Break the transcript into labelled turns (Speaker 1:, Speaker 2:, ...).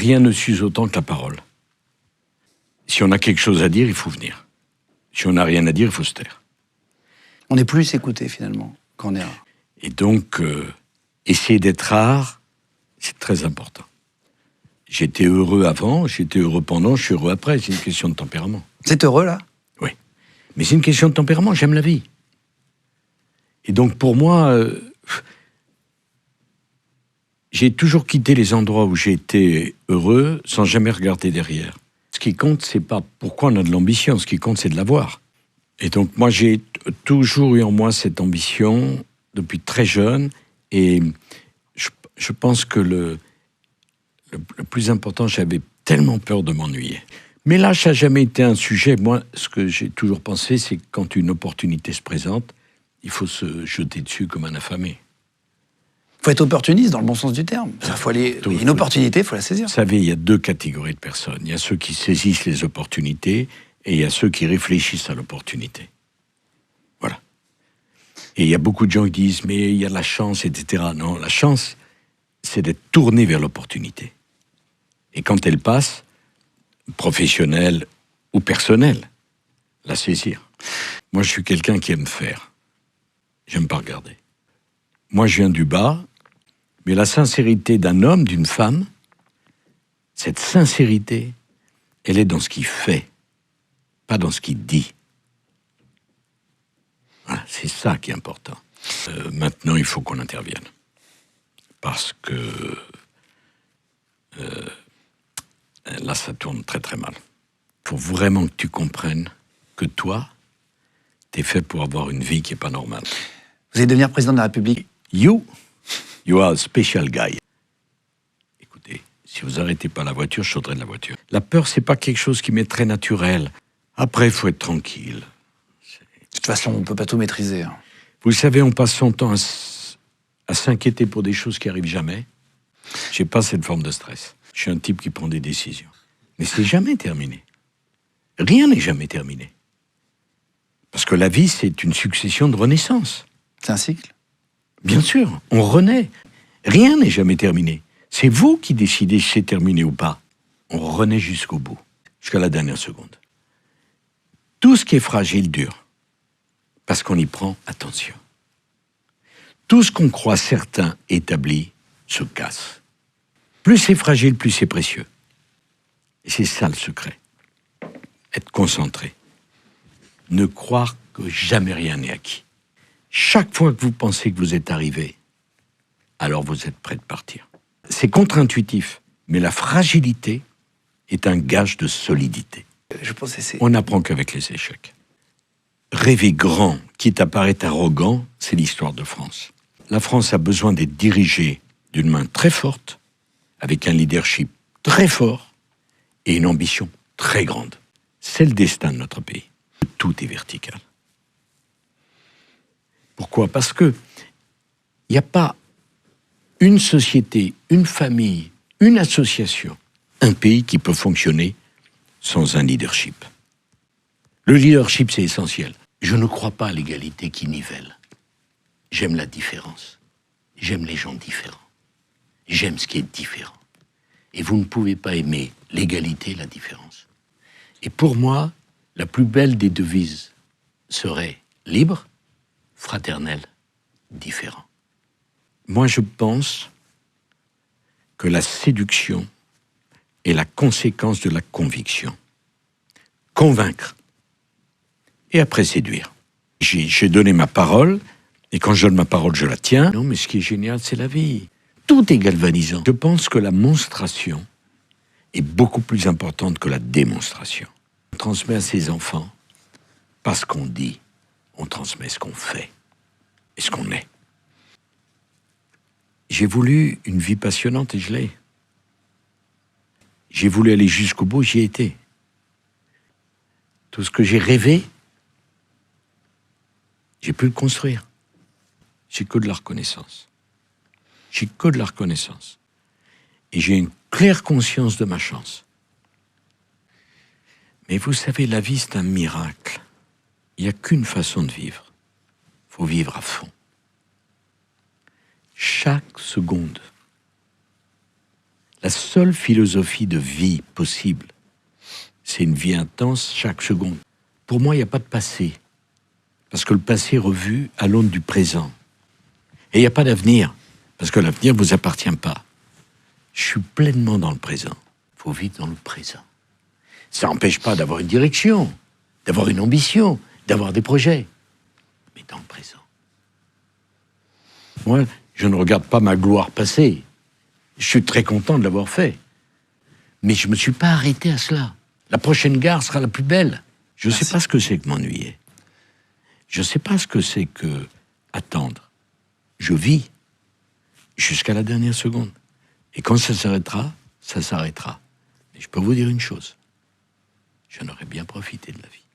Speaker 1: rien ne s'use autant que la parole. Si on a quelque chose à dire, il faut venir. Si on n'a rien à dire, il faut se taire.
Speaker 2: On est plus écouté, finalement, quand on est rare.
Speaker 1: Et donc, essayer d'être rare, c'est très important. J'étais heureux avant, j'étais heureux pendant, je suis heureux après. C'est une question de tempérament.
Speaker 2: Vous êtes heureux, là?
Speaker 1: Oui. Mais c'est une question de tempérament, j'aime la vie. Et donc, pour moi, j'ai toujours quitté les endroits où j'ai été heureux sans jamais regarder derrière. Ce qui compte, c'est pas pourquoi on a de l'ambition, ce qui compte, c'est de l'avoir. Et donc, moi, j'ai toujours eu en moi cette ambition depuis très jeune. Et je pense que le plus important, j'avais tellement peur de m'ennuyer. Mais là, ça n'a jamais été un sujet. Moi, ce que j'ai toujours pensé, c'est que quand une opportunité se présente, il faut se jeter dessus comme un affamé.
Speaker 2: Il faut être opportuniste dans le bon sens du terme. Une opportunité, il faut la saisir.
Speaker 1: Vous savez, il y a deux catégories de personnes. Il y a ceux qui saisissent les opportunités et il y a ceux qui réfléchissent à l'opportunité. Voilà. Et il y a beaucoup de gens qui disent « mais il y a de la chance, etc. » Non, la chance, c'est d'être tourné vers l'opportunité. Et quand elle passe, professionnelle ou personnelle, la saisir. Moi, je suis quelqu'un qui aime faire. J'aime pas regarder. Moi, je viens du bas, mais la sincérité d'un homme, d'une femme, cette sincérité, elle est dans ce qu'il fait, pas dans ce qu'il dit. Voilà, c'est ça qui est important. Maintenant, il faut qu'on intervienne. Parce que là, ça tourne très très mal. Il faut vraiment que tu comprennes que toi, t'es fait pour avoir une vie qui n'est pas normale.
Speaker 2: Vous allez devenir président de la République.
Speaker 1: You are a special guy. Écoutez, si vous arrêtez pas la voiture, je sauterai de la voiture. La peur, c'est pas quelque chose qui m'est très naturel. Après, il faut être tranquille.
Speaker 2: De toute façon, on ne peut pas tout maîtriser. Hein.
Speaker 1: Vous savez, on passe son temps à s'inquiéter pour des choses qui arrivent jamais. J'ai pas cette forme de stress. Je suis un type qui prend des décisions. Mais c'est jamais terminé. Rien n'est jamais terminé. Parce que la vie, c'est une succession de renaissances.
Speaker 2: C'est un cycle?
Speaker 1: Bien sûr, on renaît. Rien n'est jamais terminé. C'est vous qui décidez si c'est terminé ou pas. On renaît jusqu'au bout, jusqu'à la dernière seconde. Tout ce qui est fragile dure, parce qu'on y prend attention. Tout ce qu'on croit certain, établi, se casse. Plus c'est fragile, plus c'est précieux. Et c'est ça le secret. Être concentré. Ne croire que jamais rien n'est acquis. Chaque fois que vous pensez que vous êtes arrivé, alors vous êtes prêt de partir. C'est contre-intuitif, mais la fragilité est un gage de solidité.
Speaker 2: Je pense que c'est...
Speaker 1: On n'apprend qu'avec les échecs. Rêver grand, quitte à paraître arrogant, c'est l'histoire de France. La France a besoin d'être dirigée d'une main très forte, avec un leadership très fort et une ambition très grande. C'est le destin de notre pays. Tout est vertical. Pourquoi? Parce que il n'y a pas une société, une famille, une association, un pays qui peut fonctionner sans un leadership. Le leadership, c'est essentiel. Je ne crois pas à l'égalité qui nivelle. J'aime la différence. J'aime les gens différents. J'aime ce qui est différent. Et vous ne pouvez pas aimer l'égalité et la différence. Et pour moi, la plus belle des devises serait libre, fraternel, différent. Moi, je pense que la séduction est la conséquence de la conviction. Convaincre. Et après séduire. J'ai donné ma parole, et quand je donne ma parole, je la tiens. Non, mais ce qui est génial, c'est la vie. Tout est galvanisant. Je pense que la monstration est beaucoup plus importante que la démonstration. On transmet à ses enfants pas ce qu'on dit, on transmet ce qu'on fait et ce qu'on est. J'ai voulu une vie passionnante et je l'ai. J'ai voulu aller jusqu'au bout, j'y ai été. Tout ce que j'ai rêvé, j'ai pu le construire. J'ai que de la reconnaissance. J'ai que de la reconnaissance. Et j'ai une claire conscience de ma chance. Mais vous savez, la vie, c'est un miracle. Il n'y a qu'une façon de vivre. Il faut vivre à fond. Chaque seconde. La seule philosophie de vie possible, c'est une vie intense chaque seconde. Pour moi, il n'y a pas de passé. Parce que le passé est revu à l'aune du présent. Et il n'y a pas d'avenir. Parce que l'avenir ne vous appartient pas. Je suis pleinement dans le présent. Il faut vivre dans le présent. Ça n'empêche pas d'avoir une direction, d'avoir une ambition, d'avoir des projets. Mais dans le présent. Moi, je ne regarde pas ma gloire passée. Je suis très content de l'avoir fait. Mais je ne me suis pas arrêté à cela. La prochaine gare sera la plus belle. Je ne sais pas ce que c'est que m'ennuyer. Je ne sais pas ce que c'est que attendre. Je vis jusqu'à la dernière seconde. Et quand ça s'arrêtera, ça s'arrêtera. Et je peux vous dire une chose. J'en aurais bien profité de la vie.